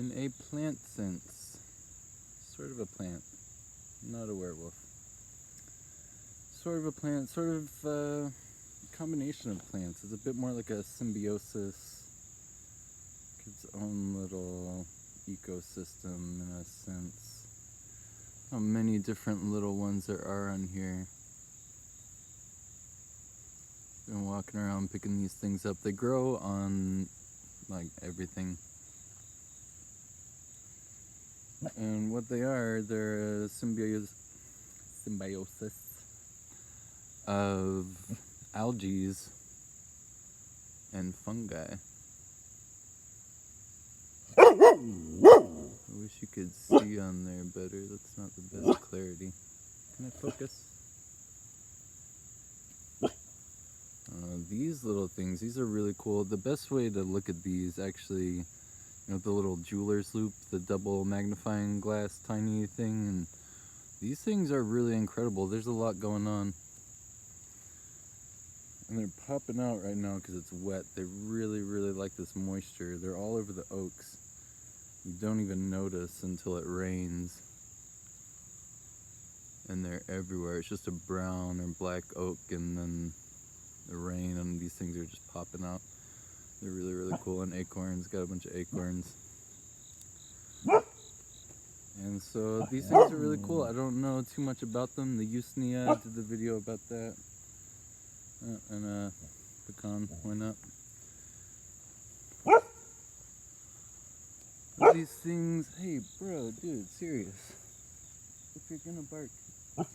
In a plant sense. Sort of a plant. Not a werewolf. Sort of a plant, sort of a combination of plants. It's a bit more like a symbiosis. Its own little ecosystem in a sense. How many different little ones there are on here. Been walking around picking these things up. They grow on like everything. And what they are, they're a symbiosis of algae and fungi. I wish you could see on there better. That's not the best clarity. Can I focus? These little things, these are really cool. The best way to look at these, actually, you know, the little jeweler's loop, the double magnifying glass tiny thing, and these things are really incredible. There's a lot going on. And they're popping out right now because it's wet. They really, really like this moisture. They're all over the oaks. You don't even notice until it rains. And they're everywhere. It's just a brown or black oak, and then the rain, and these things are just popping out. They're really, really cool. And acorns, got a bunch of acorns. And so these things are really cool. I don't know too much about them. The Usnia did the video about that. And pecan, why not? These things, hey bro, dude, serious. If you're gonna bark,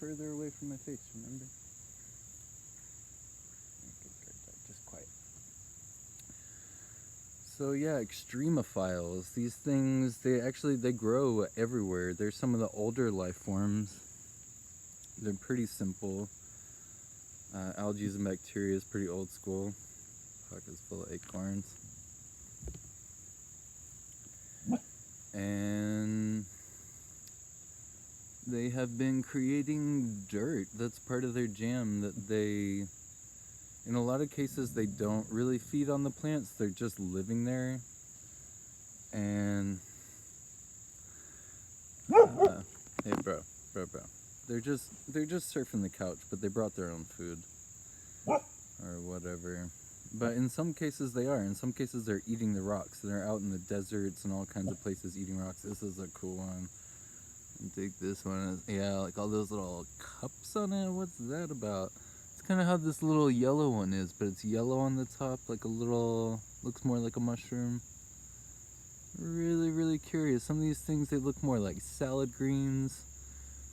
further away from my face, remember? Just quiet. So yeah, extremophiles. These things, they grow everywhere. They're some of the older life forms. They're pretty simple. Algae and bacteria is pretty old school. Pockets full of acorns. And they have been creating dirt. That's part of their jam, that they, in a lot of cases, they don't really feed on the plants. They're just living there. And hey bro. They're just surfing the couch, but they brought their own food or whatever. But in some cases they are. In some cases they're eating the rocks. They're out in the deserts and all kinds of places eating rocks. This is a cool one. Dig this one. Yeah, like all those little cups on it. What's that about? It's kind of how this little yellow one is, but it's yellow on the top, like a little, looks more like a mushroom. Really, really curious. Some of these things, they look more like salad greens,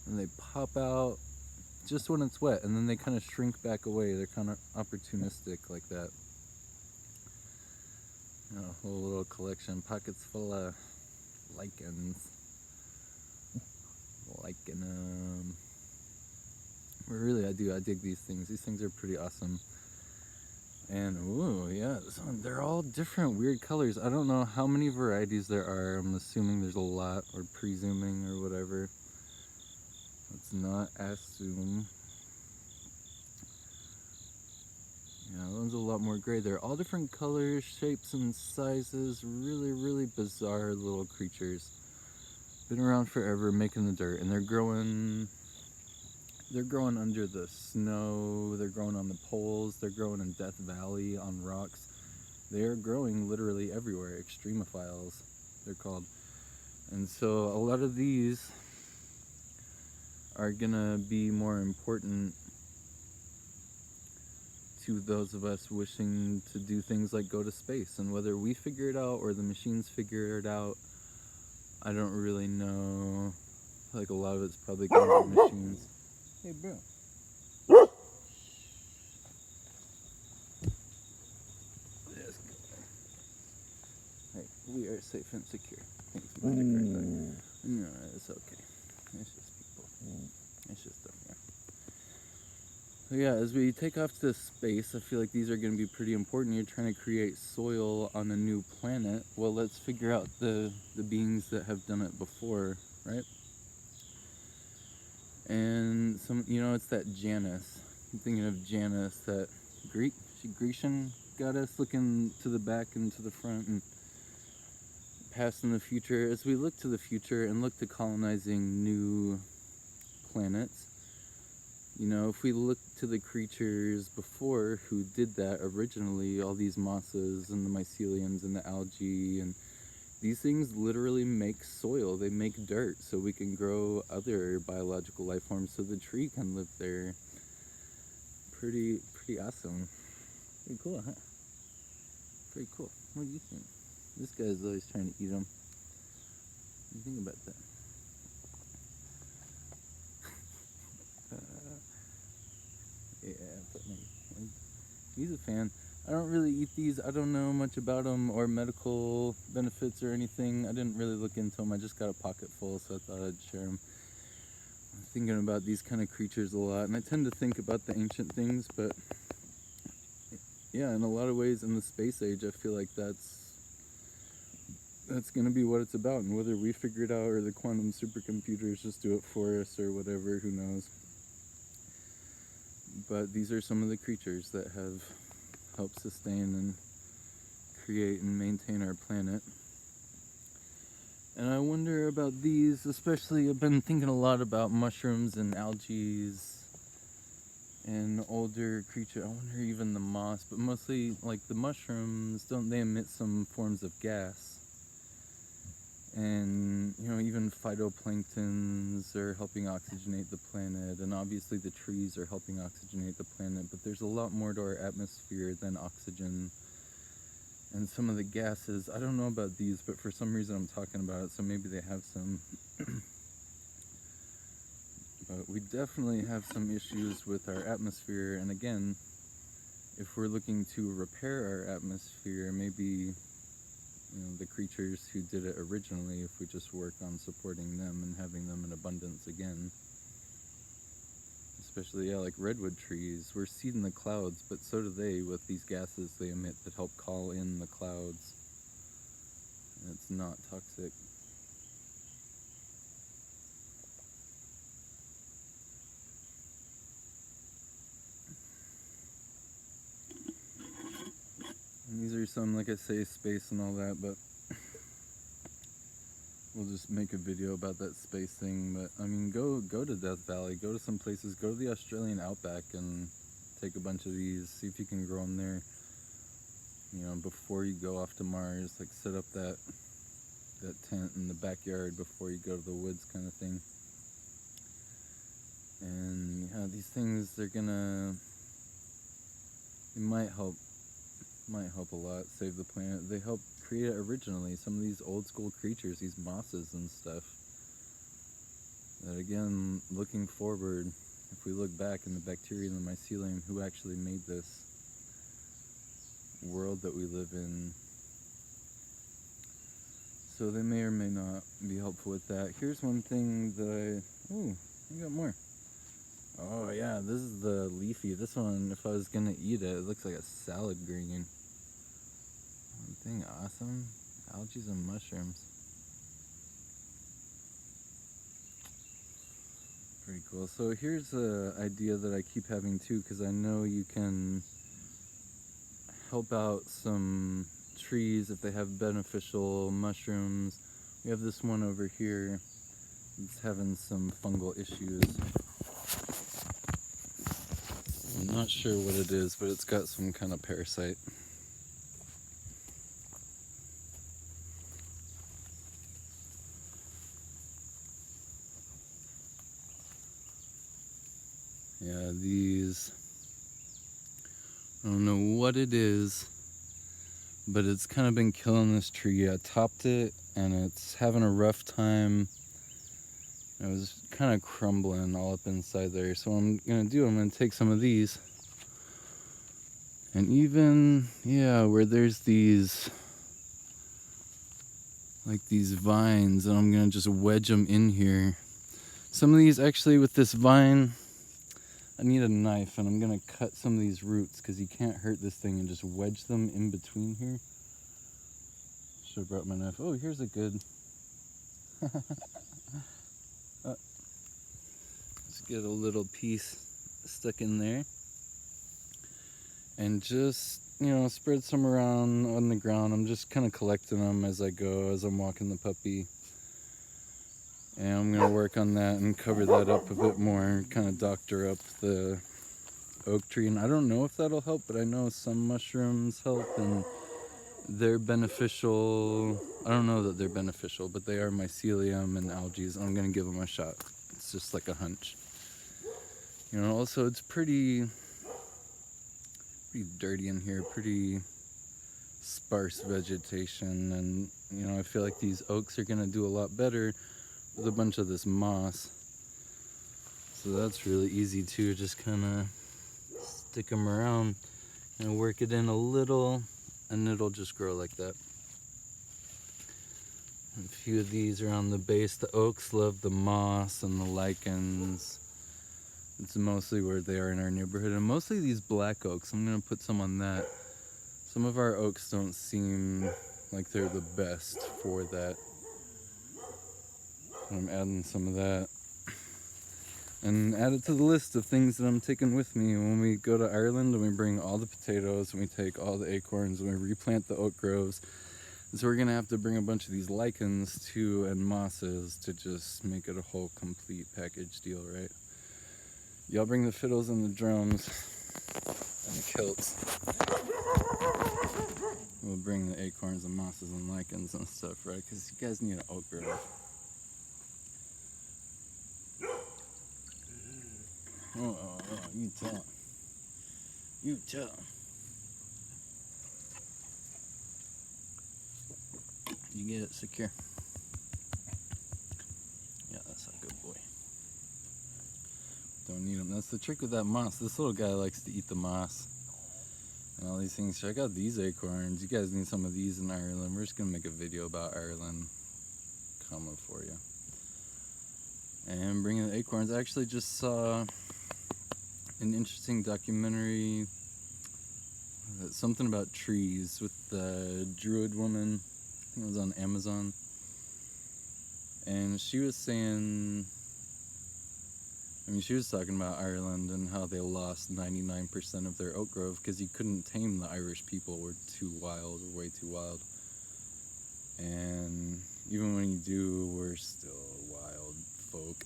and they pop out just when it's wet, and then they kind of shrink back away. They're kind of opportunistic like that. You know, a whole little collection, pockets full of lichens. But really, I dig these things. These things are pretty awesome. And ooh, yeah, they're all different weird colors. I don't know how many varieties there are. I'm assuming there's a lot, or presuming, or whatever. Let's not assume. Yeah, that one's a lot more gray. They're all different colors, shapes, and sizes. Really, really bizarre little creatures. Been around forever, making the dirt, and they're growing under the snow. They're growing on the poles. They're growing in Death Valley on rocks. They are growing literally everywhere. Extremophiles, they're called. And so a lot of these are gonna be more important to those of us wishing to do things like go to space. And whether we figure it out or the machines figure it out, I don't really know. Like a lot of it's probably gonna be machines. Hey bro. This guy. Hey, we are safe and secure. Thanks, Magic. No, it's okay. It's just people. It's just stuff, yeah. So yeah, as we take off to space, I feel like these are going to be pretty important. You're trying to create soil on a new planet. Well, let's figure out the beings that have done it before, right? And some, you know, it's that Janus. I'm thinking of Janus, that Grecian goddess, looking to the back and to the front and past and the future, as we look to the future and look to colonizing new planets, you know, if we look to the creatures before who did that originally, all these mosses and the myceliums and the algae, and these things literally make soil, they make dirt, so we can grow other biological life forms, so the tree can live there. Pretty awesome. Pretty cool, huh? Pretty cool. What do you think? This guy's always trying to eat them. What do you think about that? Yeah, he's a fan. I don't really eat these. I don't know much about them or medical benefits or anything. I didn't really look into them. I just got a pocket full, so I thought I'd share them. I'm thinking about these kind of creatures a lot, and I tend to think about the ancient things, but yeah, in a lot of ways in the space age, I feel like that's going to be what it's about, and whether we figure it out or the quantum supercomputers just do it for us or whatever, who knows. But these are some of the creatures that have helped sustain and create and maintain our planet. And I wonder about these, especially I've been thinking a lot about mushrooms and algae and older creatures. I wonder even the moss, but mostly like the mushrooms, don't they emit some forms of gas? And, you know, even phytoplanktons are helping oxygenate the planet, and obviously the trees are helping oxygenate the planet, but there's a lot more to our atmosphere than oxygen. And some of the gases, I don't know about these, but for some reason I'm talking about it, so maybe they have some. But we definitely have some issues with our atmosphere, and again, if we're looking to repair our atmosphere, maybe, you know, the creatures who did it originally, if we just work on supporting them and having them in abundance again. Especially, yeah, like redwood trees. We're seeding the clouds, but so do they with these gases they emit that help call in the clouds. And it's not toxic. And these are some, like I say, space and all that, but we'll just make a video about that space thing. But I mean, go to Death Valley, go to some places, go to the Australian outback and take a bunch of these, see if you can grow them there, you know, before you go off to Mars. Like, set up that tent in the backyard before you go to the woods, kind of thing. And yeah, these things, they might help a lot, save the planet. They helped create it originally. Some of these old school creatures, these mosses and stuff, that again, looking forward, if we look back in the bacteria and the mycelium, who actually made this world that we live in. So they may or may not be helpful with that. Here's one thing that I got more. Oh yeah, this is the leafy. This one, if I was gonna eat it, it looks like a salad green. One thing awesome. Algae and mushrooms. Pretty cool. So here's an idea that I keep having too, because I know you can help out some trees if they have beneficial mushrooms. We have this one over here. It's having some fungal issues. I'm not sure what it is, but it's got some kind of parasite. Yeah, these, I don't know what it is, but it's kind of been killing this tree. I topped it and it's having a rough time. It was kind of crumbling all up inside there. So what I'm going to take some of these, and even, yeah, where there's these, like these vines, and I'm going to just wedge them in here. Some of these, actually, with this vine, I need a knife, and I'm going to cut some of these roots, because you can't hurt this thing, and just wedge them in between here. Should have brought my knife. Oh, here's a good... Let's get a little piece stuck in there. And just spread some around on the ground. I'm just kind of collecting them as I go, as I'm walking the puppy. And I'm going to work on that and cover that up a bit more and kind of doctor up the oak tree. And I don't know if that'll help, but I know some mushrooms help and they're beneficial. I don't know that they're beneficial, but they are mycelium and algae. I'm going to give them a shot. It's just like a hunch. Also it's pretty dirty in here, pretty sparse vegetation, and I feel like these oaks are going to do a lot better with a bunch of this moss. So that's really easy too, just kind of stick them around and work it in a little, and it'll just grow like that. And a few of these are on the base. The oaks love the moss and the lichens. It's mostly where they are in our neighborhood, and mostly these black oaks. I'm going to put some on that. Some of our oaks don't seem like they're the best for that. I'm adding some of that. And add it to the list of things that I'm taking with me when we go to Ireland, and we bring all the potatoes, and we take all the acorns, and we replant the oak groves. And so we're going to have to bring a bunch of these lichens too, and mosses, to just make it a whole complete package deal, right? Y'all bring the fiddles and the drums and the kilts. We'll bring the acorns and mosses and lichens and stuff, right? Because you guys need an oak grove. Oh, you tell. You tell. You get it secure. Yeah, that's a good boy. Don't need them. That's the trick with that moss. This little guy likes to eat the moss and all these things. Check out these acorns. You guys need some of these in Ireland. We're just gonna make a video about Ireland coming for you. And bringing the acorns. I actually just saw an interesting documentary, something about trees, with the Druid woman. I think it was on Amazon. And she was saying, she was talking about Ireland and how they lost 99% of their oak grove because you couldn't tame the Irish people. Were too wild, or way too wild. And even when you do, we're still wild folk.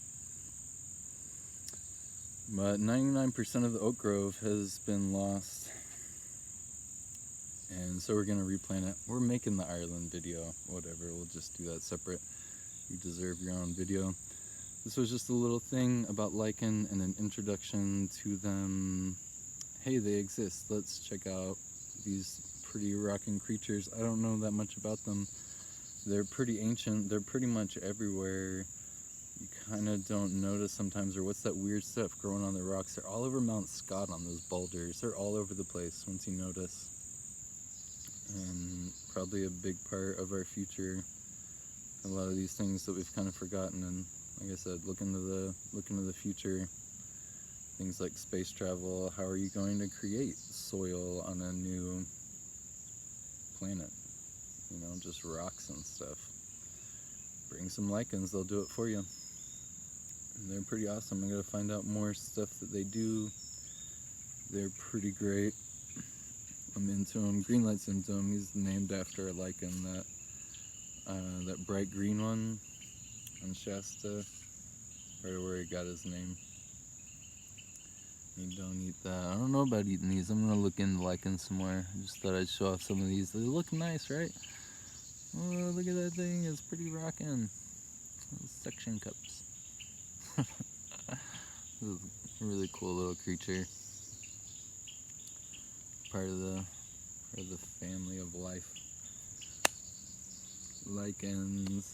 But 99% of the oak grove has been lost. And so we're going to replant it. We're making the Ireland video, whatever. We'll just do that separate. You deserve your own video. This was just a little thing about lichen and an introduction to them. Hey, they exist. Let's check out these pretty rocking creatures. I don't know that much about them. They're pretty ancient. They're pretty much everywhere. You kind of don't notice sometimes, or what's that weird stuff growing on the rocks? They're all over Mount Scott on those boulders. They're all over the place once you notice. And probably a big part of our future. A lot of these things that we've kind of forgotten, and like I said, look into the future. Things like space travel. How are you going to create soil on a new planet? Just rocks and stuff. Bring some lichens, they'll do it for you. And they're pretty awesome. I'm gonna find out more stuff that they do. They're pretty great. I'm into them. Greenlight's into them. He's named after a lichen, that bright green one on Shasta, right where he got his name. You don't eat that. I don't know about eating these. I'm gonna look into lichens some more. I just thought I'd show off some of these. They look nice, right? Oh, look at that thing. It's pretty rocking. Little suction cups. This is a really cool little creature. Part of the family of life. Lichens.